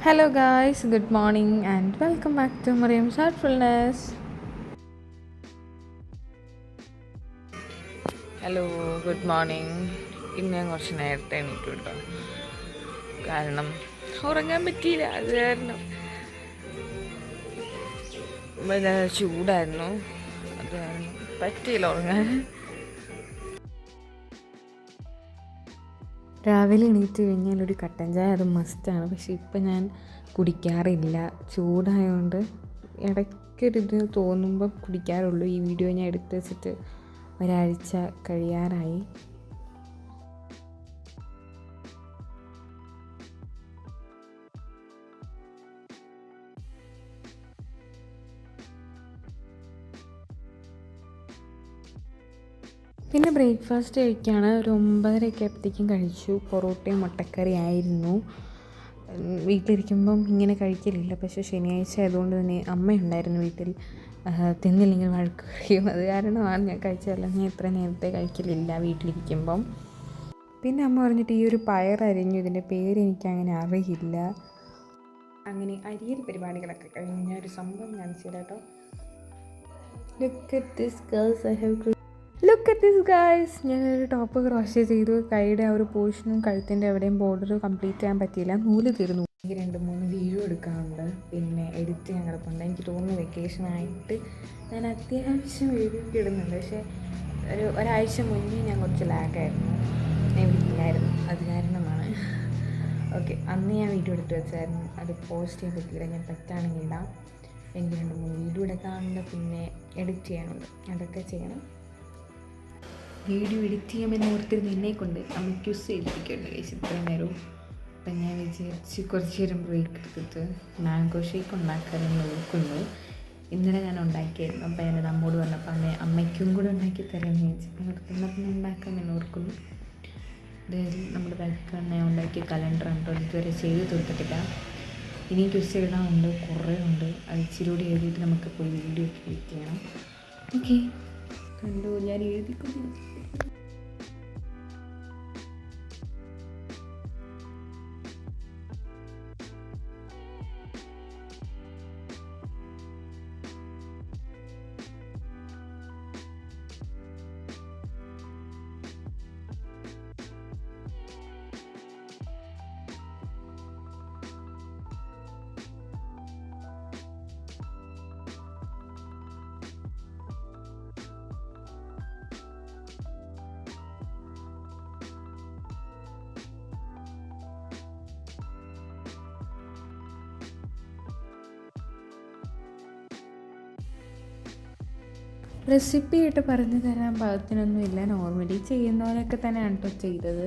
Hello guys, good morning and welcome back to Mariam's Heartfulness. Hello good morning. ഇന്ന് ഞാൻ കുറച്ച് നേരത്തെ എണീറ്റു കേട്ടോ. കാരണം ഉറങ്ങാൻ പറ്റിയില്ല. അത് കാരണം ചൂടായിരുന്നു. അത് കാരണം പറ്റിയില്ല ഉറങ്ങാൻ. രാവിലെ എണീറ്റ് കഴിഞ്ഞാൽ ഒരു കട്ടൻ ചായ അത് മസ്റ്റാണ്. പക്ഷെ ഇപ്പം ഞാൻ കുടിക്കാറില്ല. ചൂടായതുകൊണ്ട് ഇടയ്ക്കൊരിത് തോന്നുമ്പോൾ കുടിക്കാറുള്ളൂ. ഈ വീഡിയോ ഞാൻ എടുത്ത് വെച്ചിട്ട് ഒരാഴ്ച കഴിയാറായി. പിന്നെ ബ്രേക്ക്ഫാസ്റ്റ് കഴിക്കുകയാണ്. ഒരു 9:30 ആയപ്പോഴത്തേക്കും കഴിച്ചു. പൊറോട്ടയും മുട്ടക്കറി ആയിരുന്നു. വീട്ടിലിരിക്കുമ്പം ഇങ്ങനെ കഴിക്കലില്ല. പക്ഷേ ശനിയാഴ്ച ആയതുകൊണ്ട് തന്നെ അമ്മയുണ്ടായിരുന്നു വീട്ടിൽ. തിന്നില്ലെങ്കിൽ വഴക്ക് കഴിയും. അത് കാരണമാണ് ഞാൻ കഴിച്ചതല്ല. ഞാൻ ഇത്ര നേരത്തെ കഴിക്കലില്ല വീട്ടിലിരിക്കുമ്പം. പിന്നെ അമ്മ പറഞ്ഞിട്ട് ഈ ഒരു പയറരിഞ്ഞു, ഇതിൻ്റെ പേരെനിക്കങ്ങനെ അറിയില്ല. അങ്ങനെ അരിയൽ പരിപാടികളൊക്കെ കഴിഞ്ഞ് ഞാൻ ഒരു സംഭവം കാണിച്ചു കേട്ടോ. Look at this guys. ഞാനൊരു ടോപ്പ് ക്രോഷേ ചെയ്തു. കൈയുടെ ആ ഒരു പോർഷനും കഴുത്തിൻ്റെ എവിടെയും ബോർഡർ കംപ്ലീറ്റ് ചെയ്യാൻ പറ്റിയില്ല. നൂല് തീർന്നു. എനിക്ക് 2-3 വീഡിയോ എടുക്കാനുണ്ട്. പിന്നെ എഡിറ്റ് ചെയ്യാൻ കിടപ്പുണ്ട്. എനിക്ക് തോന്നുന്നു വെക്കേഷനായിട്ട് ഞാൻ അത്യാവശ്യം വീഡിയോ ഇടുന്നുണ്ട്. പക്ഷേ ഒരാഴ്ച മുന്നേ ഞാൻ കുറച്ച് ലാഗായിരുന്നു. ഞാൻ വീട്ടിലായിരുന്നു. അത് കാരണമാണ്. ഓക്കെ, അന്ന് ഞാൻ വീഡിയോ എടുത്ത് വെച്ചായിരുന്നു. അത് പോസ്റ്റ് ചെയ്യാൻ പറ്റിയില്ല. ഞാൻ പറ്റുകയാണെങ്കിൽ ഇടാം. എനിക്ക് 2-3 വീഡിയോ എടുക്കാനുണ്ട്. പിന്നെ എഡിറ്റ് ചെയ്യാനുണ്ട്. അതൊക്കെ ചെയ്യണം. വീഡിയോ എഡിറ്റ് ചെയ്യാമെന്ന് ഓർത്തിരുന്ന് എന്നെക്കൊണ്ട് അമ്മ ക്യൂസ് ചെയ്യിപ്പിക്കുന്നുണ്ട് കഴിച്ച് ഇത്രയും നേരവും. അപ്പം ഞാൻ വിചാരിച്ച് കുറച്ച് നേരം ബ്രേക്ക് എടുത്തിട്ട് മാംഗോ ഷേക്ക് ഉണ്ടാക്കാമെന്ന് ഓർക്കുന്നു. ഇന്നലെ ഞാൻ ഉണ്ടാക്കിയായിരുന്നു. അപ്പം ഞാനത് അമ്മോട് പറഞ്ഞപ്പോൾ അമ്മയ്ക്കും കൂടെ ഉണ്ടാക്കി തരാമെന്ന് വിചാരിച്ചു. ഇന്നപ്പം ഉണ്ടാക്കാമെന്ന് ഓർക്കുന്നു. അതായത് നമ്മുടെ ബാക്ക് ഉണ്ടാക്കിയ കലണ്ടർ ഉണ്ടോ ഇതുവരെ ചെയ്ത് തീർത്തിട്ടില്ല. ഇനിയും ക്യൂസ് എഴുതാനുണ്ട്, കുറേ ഉണ്ട്. അത് ഇച്ചിരി കൂടി എഴുതിയിട്ട് നമുക്ക് പോയി വീഡിയോ ഒക്കെ എഡിറ്റ് ചെയ്യണം. ഓക്കെ, കണ്ടു ഞാൻ എഴുതിക്കൊണ്ടിരുന്നു. റെസിപ്പി ആയിട്ട് പറഞ്ഞു തരാൻ പാകത്തിനൊന്നുമില്ല. നോർമലി ചെയ്യുന്ന പോലെയൊക്കെ തന്നെയാണ് കേട്ടോ ചെയ്തത്.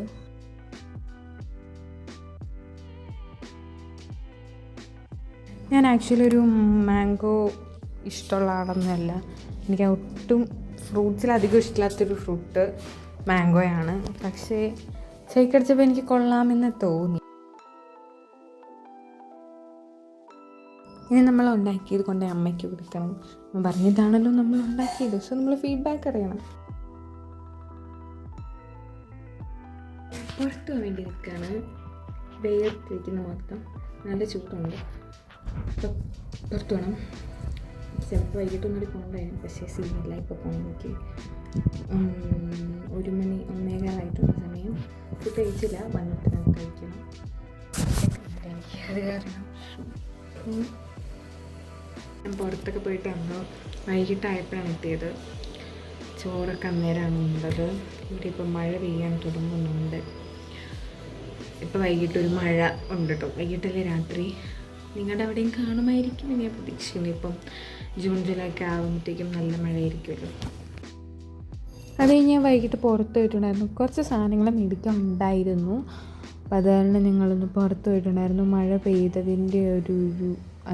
ഞാൻ ആക്ച്വലി ഒരു മാംഗോ ഇഷ്ടമുള്ള ആളൊന്നുമല്ല. എനിക്ക് ഒട്ടും ഫ്രൂട്ട്സിൽ അധികം ഇഷ്ടമില്ലാത്തൊരു ഫ്രൂട്ട് മാംഗോയാണ്. പക്ഷേ ഷേക്ക് അടിച്ചപ്പോൾ എനിക്ക് കൊള്ളാമെന്ന് തോന്നി. ഇനി നമ്മൾ ഉണ്ടാക്കിയത് കൊണ്ട് അമ്മയ്ക്ക് കൊടുക്കണം. പറഞ്ഞിട്ടാണല്ലോ നമ്മൾ ഉണ്ടാക്കിയത്. സോ നമ്മൾ ഫീഡ്ബാക്ക് അറിയണം. പുറത്ത് പോകാൻ വേണ്ടി നിൽക്കുകയാണ്. വേർത്തിരിക്കുന്ന മൊത്തം നല്ല ചൂടുണ്ട്. അപ്പോൾ പുറത്ത് വേണം. ചിലപ്പോൾ വൈകിട്ടൊന്നും കൂടി പോകണ്ടായിരുന്നു. പക്ഷേ സീനില്ല. ഇപ്പോൾ പോകണം. നോക്കി 1 മണി 1:15 സമയം. ഫുഡ് കഴിച്ചില്ല. വന്നിട്ട് നമുക്ക് കഴിക്കണം. അത് കാരണം ഞാൻ പുറത്തൊക്കെ പോയിട്ട് വന്നു. വൈകിട്ടായപ്പോഴാണ് എത്തിയത്. ചോറൊക്കെ അന്നേരമാണ് ഉണ്ടത്. ഇവിടെ ഇപ്പോൾ മഴ പെയ്യാൻ തുടങ്ങുന്നുണ്ട്. ഇപ്പോൾ വൈകിട്ടൊരു മഴ ഉണ്ട് കേട്ടോ. വൈകിട്ടല്ലേ രാത്രി. നിങ്ങളുടെ അവിടെയും കാണുമായിരിക്കും ഞാൻ പ്രതീക്ഷിക്കുന്നു. ഇപ്പം ജൂൺ ജൂലൈ ഒക്കെ ആകുമ്പോഴത്തേക്കും നല്ല മഴയായിരിക്കുമല്ലോ. അത് കഴിഞ്ഞ് ഞാൻ വൈകിട്ട് പുറത്ത് പോയിട്ടുണ്ടായിരുന്നു. കുറച്ച് സാധനങ്ങൾ മേടിക്കാൻ ഉണ്ടായിരുന്നു. അപ്പം അത് കാരണം ഞങ്ങളൊന്ന് പുറത്ത് പോയിട്ടുണ്ടായിരുന്നു. മഴ പെയ്തതിൻ്റെ ഒരു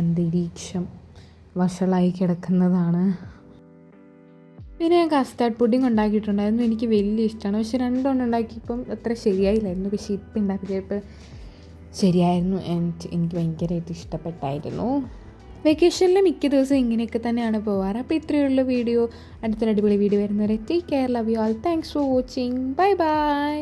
അന്തരീക്ഷം വഷളായി കിടക്കുന്നതാണ്. പിന്നെ ഞാൻ കസ്റ്റാർഡ് പുഡിങ് ഉണ്ടാക്കിയിട്ടുണ്ടായിരുന്നു. എനിക്ക് വലിയ ഇഷ്ടമാണ്. പക്ഷേ 2 ഉണ്ടാക്കിയപ്പം അത്ര ശരിയായില്ലായിരുന്നു. പക്ഷേ ഇപ്പം ഉണ്ടാക്കിയപ്പോൾ ശരിയായിരുന്നു. എനിക്ക് ഭയങ്കരമായിട്ട് ഇഷ്ടപ്പെട്ടായിരുന്നു. വെക്കേഷനിൽ മിക്ക ദിവസം ഇങ്ങനെയൊക്കെ തന്നെയാണ് പോവാറ്. അപ്പോൾ ഇത്രയുള്ള വീഡിയോ. അടുത്തൊരു അടിപൊളി വീഡിയോ വരുന്നവരെ take care, love you all, thanks for watching, bye bye.